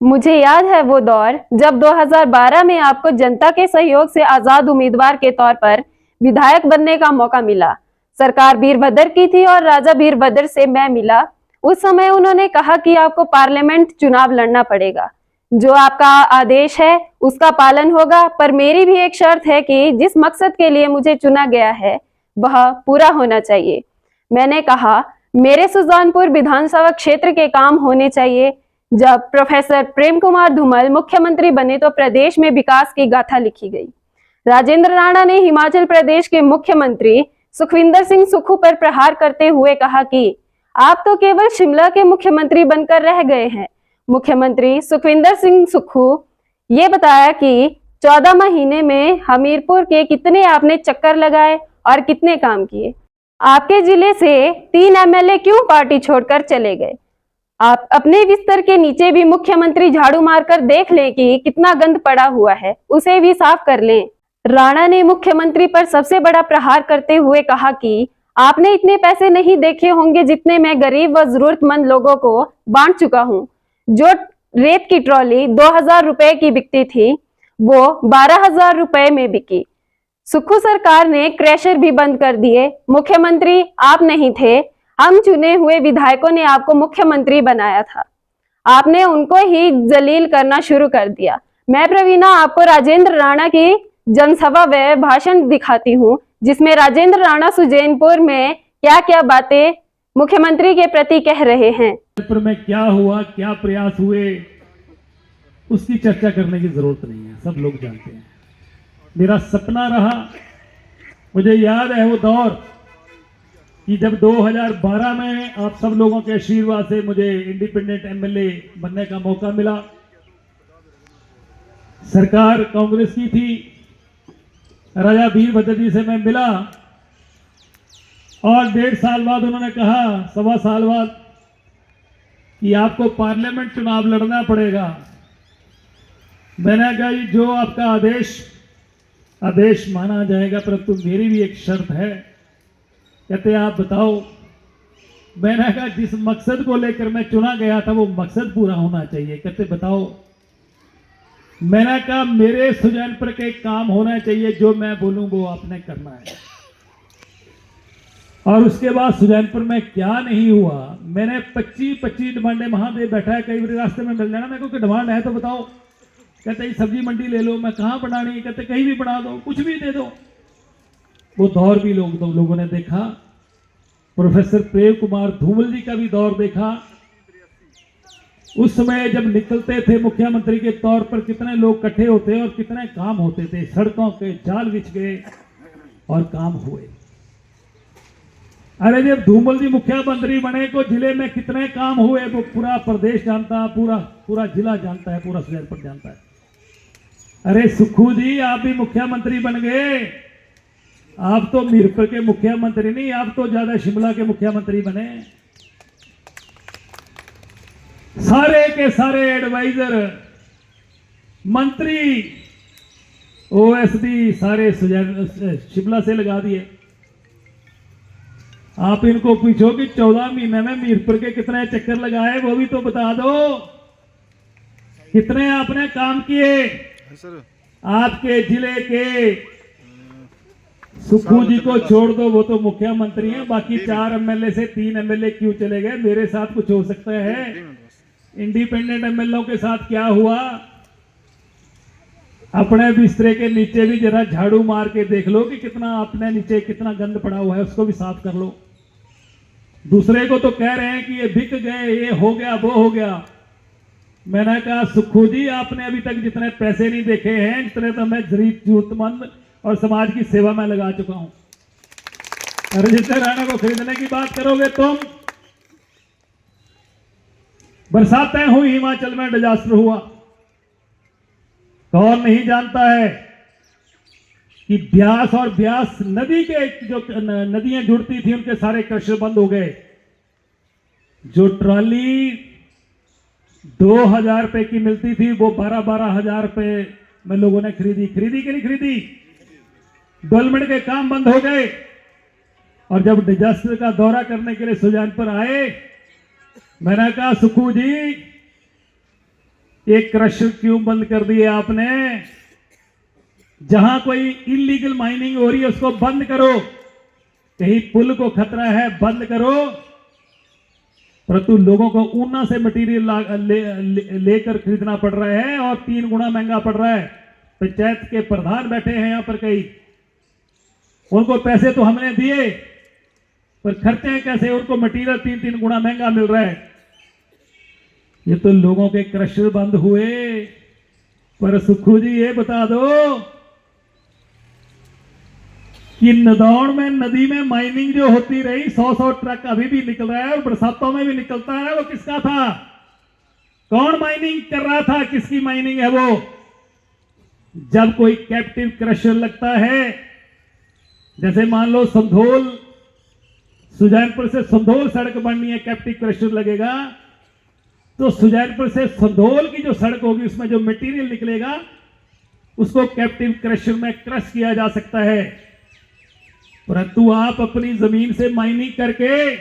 मुझे याद है वो दौर जब 2012 में आपको जनता के सहयोग से आजाद उम्मीदवार के तौर पर विधायक बनने का मौका मिला। सरकार वीरभद्र की थी और राजा वीरभद्र से मैं मिला। उस समय उन्होंने कहा कि आपको पार्लियामेंट चुनाव लड़ना पड़ेगा, जो आपका आदेश है उसका पालन होगा, पर मेरी भी एक शर्त है कि जिस मकसद के लिए मुझे चुना गया है वह पूरा होना चाहिए। मैंने कहा, मेरे सुजानपुर विधानसभा क्षेत्र के काम होने चाहिए। जब प्रोफेसर प्रेम कुमार धूमल मुख्यमंत्री बने तो प्रदेश में विकास की गाथा लिखी गई। राजेंद्र राणा ने हिमाचल प्रदेश के मुख्यमंत्री सुखविंदर सिंह सुक्खू पर प्रहार करते हुए कहा कि आप तो केवल शिमला के मुख्यमंत्री बनकर रह गए हैं। मुख्यमंत्री सुखविंदर सिंह सुक्खू ये बताया कि 14 महीने में हमीरपुर के कितने आपने चक्कर लगाए और कितने काम किए। आपके जिले से 3 एमएलए क्यों पार्टी छोड़कर चले गए। आप अपने बिस्तर के नीचे भी मुख्यमंत्री झाड़ू मारकर देख लें कि कितना गंद पड़ा हुआ है, उसे भी साफ कर लें। राणा ने मुख्यमंत्री पर सबसे बड़ा प्रहार करते हुए कहा कि आपने इतने पैसे नहीं देखे होंगे जितने मैं गरीब व जरूरतमंद लोगों को बांट चुका हूं। जो रेत की ट्रॉली 2000 रुपए की बिकती थी वो 12,000 रुपए में बिकी। सुक्खू सरकार ने क्रैशर भी बंद कर दिए। मुख्यमंत्री आप नहीं थे, हम चुने हुए विधायकों ने आपको मुख्यमंत्री बनाया था। आपने उनको ही जलील करना शुरू कर दिया। मैं प्रवीणा आपको राजेंद्र राणा की जनसभा व भाषण दिखाती हूँ, जिसमें राजेंद्र राणा सुजैनपुर में क्या क्या बातें मुख्यमंत्री के प्रति कह रहे हैं। पर में क्या हुआ, क्या प्रयास हुए, उसकी चर्चा करने की जरूरत नहीं है, सब लोग जानते हैं। मेरा सपना रहा, मुझे याद है वो दौर कि जब 2012 में आप सब लोगों के आशीर्वाद से मुझे इंडिपेंडेंट एमएलए बनने का मौका मिला। सरकार कांग्रेस की थी, राजा वीरभद्र जी से मैं मिला और 1.5 साल बाद उन्होंने कहा, 1.25 साल बाद, कि आपको पार्लियामेंट चुनाव लड़ना पड़ेगा। मैंने कहा जो आपका आदेश माना जाएगा, परंतु मेरी भी एक शर्त है। कहते आप बताओ। मैंने कहा जिस मकसद को लेकर मैं चुना गया था वो मकसद पूरा होना चाहिए। कहते बताओ। मैंने कहा मेरे सुजैनपुर के काम होना चाहिए, जो मैं बोलूं वो आपने करना है। और उसके बाद सुजैनपुर में क्या नहीं हुआ। मैंने 25 डिमांडें महादेव बैठा है, कई बार रास्ते में मिल जाना। मेरे को कोई डिमांड है तो बताओ। कहते सब्जी मंडी ले लो। मैं कहाँ बनानी, कहते कहीं भी बना दो, कुछ भी दे दो। वो दौर भी लोगों ने देखा। प्रोफेसर प्रेम कुमार धूमल जी का भी दौर देखा। उस समय जब निकलते थे मुख्यमंत्री के तौर पर कितने लोग इकट्ठे होते और कितने काम होते थे। सड़कों के जाल बिछ गए और काम हुए। अरे जब धूमल जी मुख्यमंत्री बने को जिले में कितने काम हुए वो पूरा प्रदेश जानता, पूरा जिला जानता है, पूरा सुजैनपुर जानता है। अरे सुक्खू जी आप भी मुख्यमंत्री बन गए। आप तो मीरपुर के मुख्यमंत्री नहीं, आप तो ज्यादा शिमला के मुख्यमंत्री बने। सारे के सारे एडवाइजर, मंत्री, ओएसडी सारे शिमला से लगा दिए। आप इनको पूछो कि 14 महीने में मीरपुर के कितने चक्कर लगाए, वो भी तो बता दो। कितने आपने काम किए। आपके जिले के सुक्खू जी को छोड़ दो, वो तो मुख्यमंत्री हैं। बाकी 4 एमएलए से 3 एमएलए क्यों चले गए। मेरे साथ कुछ हो सकता है। इंडिपेंडेंट एमएलए के साथ क्या हुआ। अपने बिस्तरे के नीचे भी जरा झाड़ू मार के देख लो कि कितना अपने नीचे कितना गंद पड़ा हुआ है, उसको भी साफ कर लो। दूसरे को तो कह रहे हैं कि ये बिक गए, ये हो गया, वो हो गया। मैंने कहा सुक्खू जी आपने अभी तक जितने पैसे नहीं देखे हैं, जितने तो मैं गरीब जरूरतमंद और समाज की सेवा में लगा चुका हूं। राजेंद्र राणा को खरीदने की बात करोगे तुम। बरसातें हुई, हिमाचल में डिजास्टर हुआ। कौन नहीं जानता है कि ब्यास और ब्यास नदी के जो नदियां जुड़ती थी उनके सारे क्रशर बंद हो गए। जो ट्रॉली 2000 रुपए की मिलती थी वो 12-12 हजार रुपए में लोगों ने खरीदी कि नहीं खरीदी। डेवलपमेंट के काम बंद हो गए। और जब डिजास्टर का दौरा करने के लिए सुजानपुर आए, मैंने कहा सुक्खू जी एक क्रशर क्यों बंद कर दिए आपने? जहां कोई इलीगल माइनिंग हो रही है उसको बंद करो, कहीं पुल को खतरा है बंद करो, परंतु लोगों को ऊना से मटेरियल लेकर खरीदना पड़ रहा है और 3 गुना महंगा पड़ रहा है। पंचायत के प्रधान बैठे हैं यहां पर, कई उनको पैसे तो हमने दिए पर खर्चे कैसे, उनको मटेरियल 3-3 गुना महंगा मिल रहा है। ये तो लोगों के क्रशर बंद हुए, पर सुखू जी ये बता दो कि नदौड़ में नदी में माइनिंग जो होती रही, 100-100 ट्रक अभी भी निकल रहा है और बरसातों में भी निकलता है, वो किसका था? कौन माइनिंग कर रहा था? किसकी माइनिंग है वो? जब कोई कैप्टिव क्रशर लगता है, जैसे मान लो संधोल, सुजानपुर से संधोल सड़क बननी है, कैप्टिव क्रशर लगेगा तो सुजानपुर से संधोल की जो सड़क होगी उसमें जो मटेरियल निकलेगा उसको कैप्टिव क्रशर में क्रश किया जा सकता है। परंतु आप अपनी जमीन से माइनिंग करके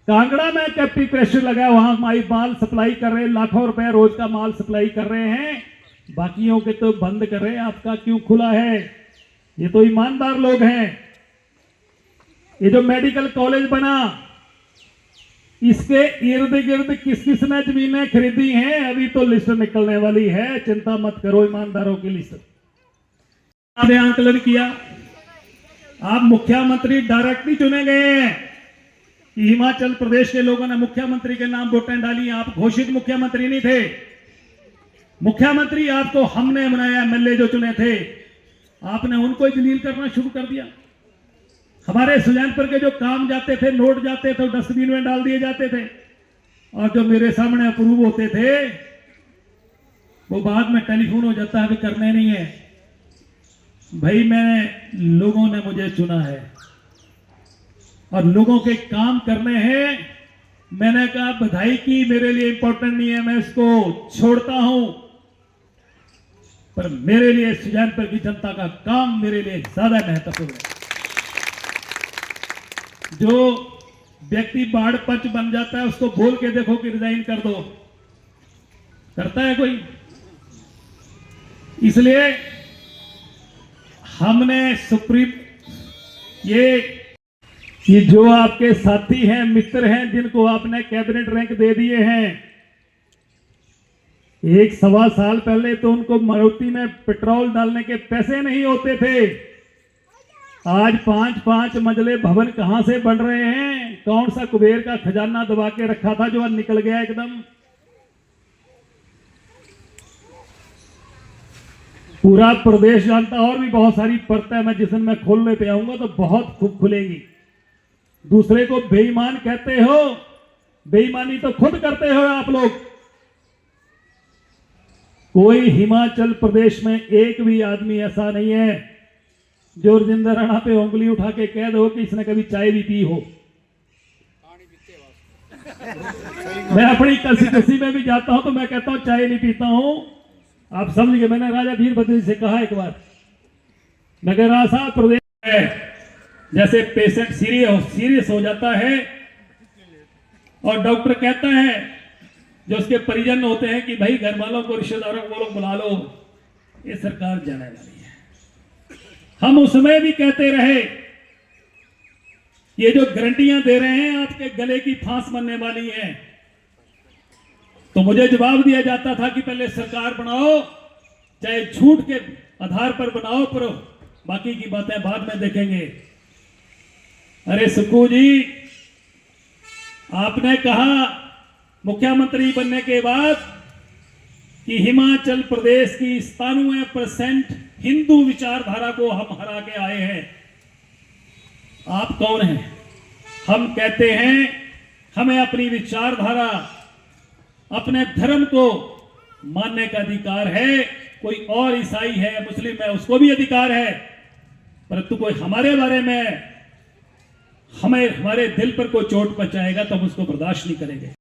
कांगड़ा में कैप्टिव क्रशर लगा, वहां माल सप्लाई कर रहे हैं, लाखों रुपए रोज का माल सप्लाई कर रहे हैं, बाकियों के तो बंद कर रहे हैं, आपका क्यों खुला है? ये तो ईमानदार लोग हैं। ये जो मेडिकल कॉलेज बना, इसके इर्द गिर्द किस किस ने जमीनें खरीदी हैं, अभी तो लिस्ट निकलने वाली है, चिंता मत करो, ईमानदारों की लिस्ट। आपने आंकलन किया, आप मुख्यमंत्री डायरेक्टली चुने गए हैं कि हिमाचल प्रदेश के लोगों ने मुख्यमंत्री के नाम वोटें डाली, आप घोषित मुख्यमंत्री नहीं थे। मुख्यमंत्री आपको हमने बनाया, एमएलए जो चुने थे आपने उनको जलील करना शुरू कर दिया। हमारे सुजानपुर के जो काम जाते थे, नोट जाते थे, डस्टबिन में डाल दिए जाते थे, और जो मेरे सामने अप्रूव होते थे वो बाद में टेलीफोन हो जाता है कि करने नहीं है। भाई लोगों ने मुझे चुना है और लोगों के काम करने हैं। मैंने कहा बधाई की मेरे लिए इंपॉर्टेंट नहीं है, मैं इसको छोड़ता हूं, पर मेरे लिए सुजानपुर की जनता का काम मेरे लिए ज्यादा महत्वपूर्ण है। जो व्यक्ति बाढ़ पंच बन जाता है उसको बोल के देखो कि रिजाइन कर दो, करता है कोई? इसलिए हमने सुप्रीम ये जो आपके साथी हैं, मित्र हैं, जिनको आपने कैबिनेट रैंक दे दिए हैं, 1-1.25 साल पहले तो उनको मारुति में पेट्रोल डालने के पैसे नहीं होते थे। आज 5-5 मंजिले भवन कहां से बन रहे हैं? कौन सा कुबेर का खजाना दबा के रखा था जो आज निकल गया एकदम? पूरा प्रदेश जानता, और भी बहुत सारी परतें मैं जिस दिन मैं खोलने पे आऊंगा तो बहुत खूब खुलेगी। दूसरे को बेईमान कहते हो, बेईमानी तो खुद करते हो आप लोग। कोई हिमाचल प्रदेश में एक भी आदमी ऐसा नहीं है जो रजिंदर राणा पे उंगली उठा के कह दो कि इसने कभी चाय भी पी हो। मैं अपनी कंस्टिट्यूंसी में भी जाता हूं तो मैं कहता हूं चाय नहीं पीता हूं। आप समझ गए, मैंने राजा वीरभद्र जी से कहा एक बार, मैं कह रहा था प्रदेश है जैसे पेशेंट सीरियस हो जाता है और डॉक्टर कहता है जो उसके परिजन होते हैं कि भाई घर वालों को, रिश्तेदारों को लोग बुला लो, ये सरकार जाने वाली है। हम उसमें भी कहते रहे ये जो गारंटियां दे रहे हैं आपके गले की फांस बनने वाली है, तो मुझे जवाब दिया जाता था कि पहले सरकार बनाओ, चाहे झूठ के आधार पर बनाओ, पर बाकी की बातें बाद में देखेंगे। अरे सुक्कू जी, आपने कहा मुख्यमंत्री बनने के बाद कि हिमाचल प्रदेश की 97% हिंदू विचारधारा को हम हरा के आए हैं। आप कौन हैं? हम कहते हैं हमें अपनी विचारधारा, अपने धर्म को मानने का अधिकार है। कोई और ईसाई है, मुस्लिम है, उसको भी अधिकार है, परंतु कोई हमारे बारे में हमारे दिल पर कोई चोट पहुंचाएगा तो हम उसको बर्दाश्त नहीं करेंगे।